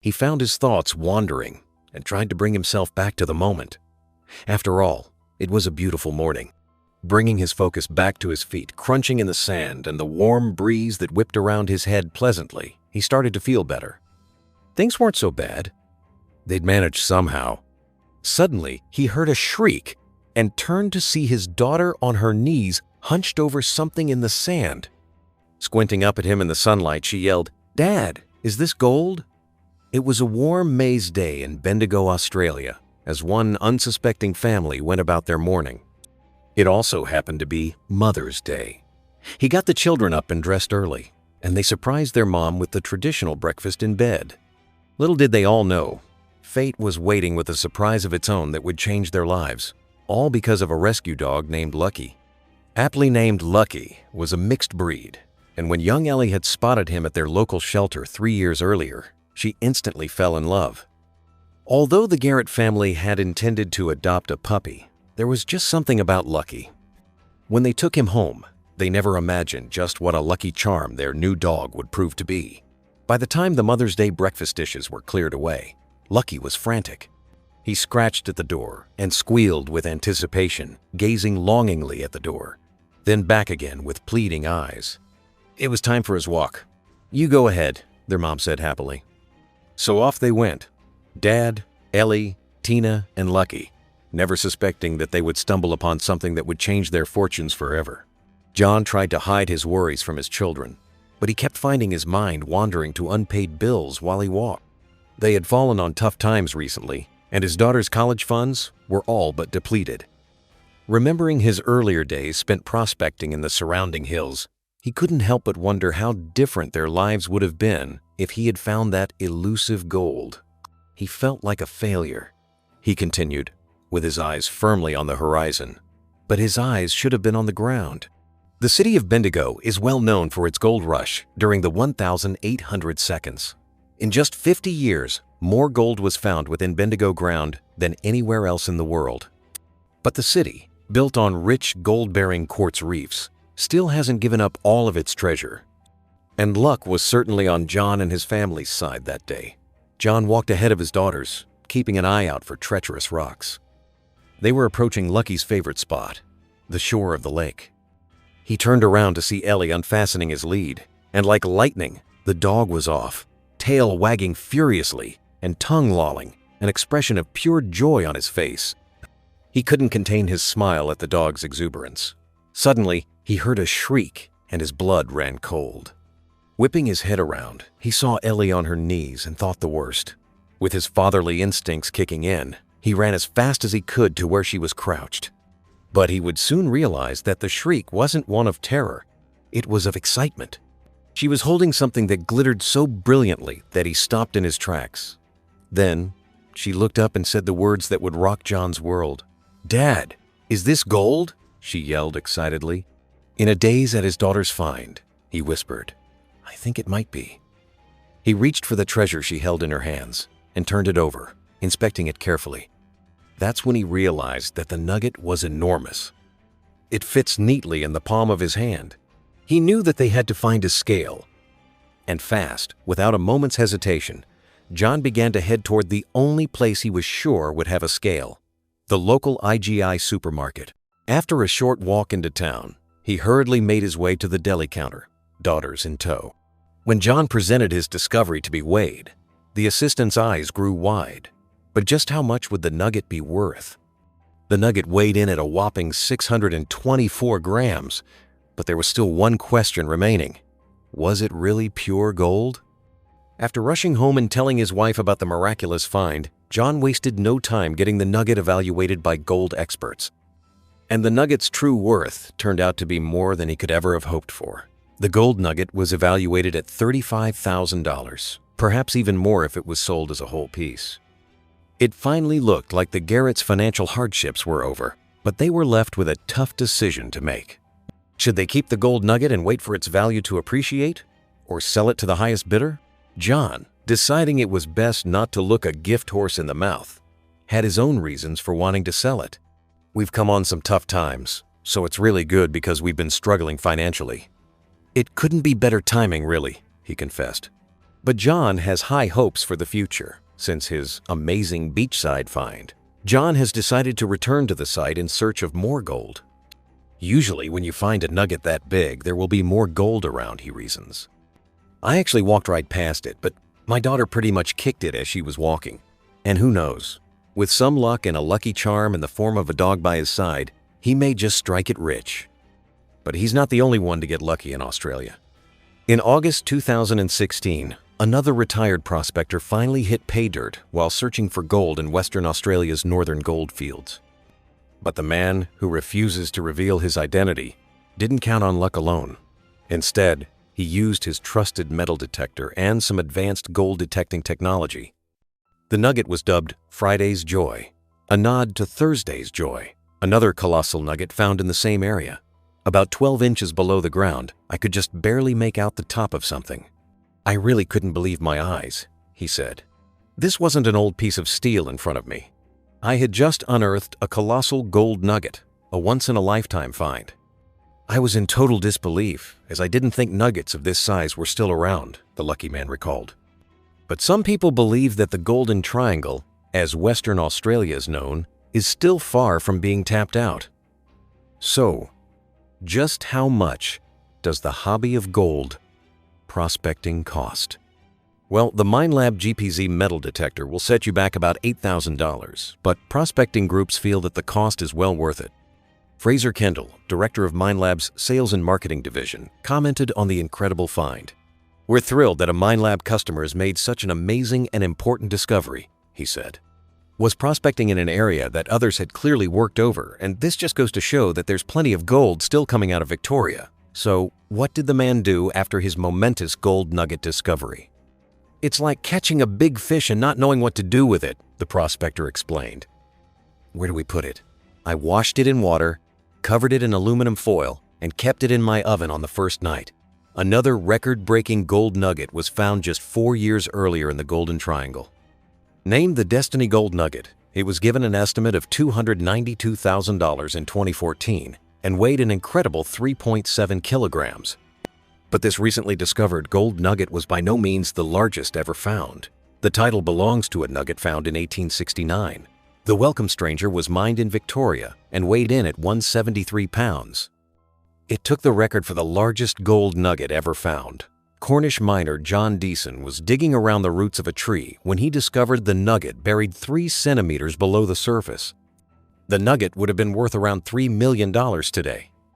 He found his thoughts wandering and tried to bring himself back to the moment. After all, it was a beautiful morning. Bringing his focus back to his feet, crunching in the sand and the warm breeze that whipped around his head pleasantly, he started to feel better. Things weren't so bad. They'd managed somehow. Suddenly, he heard a shriek and turned to see his daughter on her knees, hunched over something in the sand. Squinting up at him in the sunlight, she yelled, "Dad, is this gold?" It was a warm May's day in Bendigo, Australia, as one unsuspecting family went about their morning. It also happened to be Mother's Day. He got the children up and dressed early, and they surprised their mom with the traditional breakfast in bed. Little did they all know, fate was waiting with a surprise of its own that would change their lives, all because of a rescue dog named Lucky. Aptly named Lucky was a mixed breed, and when young Ellie had spotted him at their local shelter 3 years earlier, she instantly fell in love. Although the Garrett family had intended to adopt a puppy, there was just something about Lucky. When they took him home, they never imagined just what a lucky charm their new dog would prove to be. By the time the Mother's Day breakfast dishes were cleared away, Lucky was frantic. He scratched at the door and squealed with anticipation, gazing longingly at the door, then back again with pleading eyes. It was time for his walk. "You go ahead," their mom said happily. So off they went. Dad, Ellie, Tina, and Lucky, never suspecting that they would stumble upon something that would change their fortunes forever. John tried to hide his worries from his children, but he kept finding his mind wandering to unpaid bills while he walked. They had fallen on tough times recently, and his daughter's college funds were all but depleted. Remembering his earlier days spent prospecting in the surrounding hills, he couldn't help but wonder how different their lives would have been if he had found that elusive gold. He felt like a failure, he continued, with his eyes firmly on the horizon. But his eyes should have been on the ground. The city of Bendigo is well known for its gold rush during the 1,800 seconds. In just 50 years, more gold was found within Bendigo ground than anywhere else in the world. But the city, built on rich gold-bearing quartz reefs, still hasn't given up all of its treasure. And luck was certainly on John and his family's side that day. John walked ahead of his daughters, keeping an eye out for treacherous rocks. They were approaching Lucky's favorite spot, the shore of the lake. He turned around to see Ellie unfastening his lead, and like lightning, the dog was off, tail wagging furiously and tongue lolling, an expression of pure joy on his face. He couldn't contain his smile at the dog's exuberance. Suddenly, he heard a shriek and his blood ran cold. Whipping his head around, he saw Ellie on her knees and thought the worst. With his fatherly instincts kicking in, he ran as fast as he could to where she was crouched. But he would soon realize that the shriek wasn't one of terror. It was of excitement. She was holding something that glittered so brilliantly that he stopped in his tracks. Then, she looked up and said the words that would rock John's world. "Dad, is this gold?" she yelled excitedly. In a daze at his daughter's find, he whispered, "I think it might be." He reached for the treasure she held in her hands and turned it over, inspecting it carefully. That's when he realized that the nugget was enormous. It fits neatly in the palm of his hand. He knew that they had to find a scale. And fast, without a moment's hesitation, John began to head toward the only place he was sure would have a scale, the local IGI supermarket. After a short walk into town, he hurriedly made his way to the deli counter, daughters in tow. When John presented his discovery to be weighed, the assistant's eyes grew wide. But just how much would the nugget be worth? The nugget weighed in at a whopping 624 grams, but there was still one question remaining. Was it really pure gold? After rushing home and telling his wife about the miraculous find, John wasted no time getting the nugget evaluated by gold experts. And the nugget's true worth turned out to be more than he could ever have hoped for. The gold nugget was evaluated at $35,000, perhaps even more if it was sold as a whole piece. It finally looked like the Garretts' financial hardships were over, but they were left with a tough decision to make. Should they keep the gold nugget and wait for its value to appreciate, or sell it to the highest bidder? John, deciding it was best not to look a gift horse in the mouth, had his own reasons for wanting to sell it. "We've come on some tough times, so it's really good because we've been struggling financially." "It couldn't be better timing, really," he confessed. But John has high hopes for the future. Since his amazing beachside find, John has decided to return to the site in search of more gold. Usually when you find a nugget that big, there will be more gold around, he reasons. I actually walked right past it, but my daughter pretty much kicked it as she was walking. And who knows, with some luck and a lucky charm in the form of a dog by his side, he may just strike it rich. But he's not the only one to get lucky in Australia. In August 2016, another retired prospector finally hit pay dirt while searching for gold in Western Australia's northern gold fields. But the man who refuses to reveal his identity didn't count on luck alone. Instead, he used his trusted metal detector and some advanced gold detecting technology. The nugget was dubbed Friday's Joy, a nod to Thursday's Joy, another colossal nugget found in the same area. About 12 inches below the ground, I could just barely make out the top of something. I really couldn't believe my eyes, he said. This wasn't an old piece of steel in front of me. I had just unearthed a colossal gold nugget, a once-in-a-lifetime find. I was in total disbelief, as I didn't think nuggets of this size were still around, the lucky man recalled. But some people believe that the Golden Triangle, as Western Australia is known, is still far from being tapped out. So, just how much does the hobby of gold prospecting cost? Well, the Minelab GPZ metal detector will set you back about $8,000, but prospecting groups feel that the cost is well worth it. Fraser Kendall, director of Minelab's Sales and Marketing Division, commented on the incredible find. "We're thrilled that a Minelab customer has made such an amazing and important discovery," he said. "Was prospecting in an area that others had clearly worked over, and this just goes to show that there's plenty of gold still coming out of Victoria. So, what did the man do after his momentous gold nugget discovery? It's like catching a big fish and not knowing what to do with it," the prospector explained. "Where do we put it? I washed it in water, covered it in aluminum foil, and kept it in my oven on the first night." Another record-breaking gold nugget was found just 4 years earlier in the Golden Triangle. Named the Destiny Gold Nugget, it was given an estimate of $292,000 in 2014 and weighed an incredible 3.7 kilograms. But this recently discovered gold nugget was by no means the largest ever found. The title belongs to a nugget found in 1869. The welcome stranger was mined in Victoria and weighed in at 173 pounds. It took the record for the largest gold nugget ever found. Cornish miner John Deason was digging around the roots of a tree when he discovered the nugget buried 3 centimeters below the surface. The nugget would have been worth around $3 million today.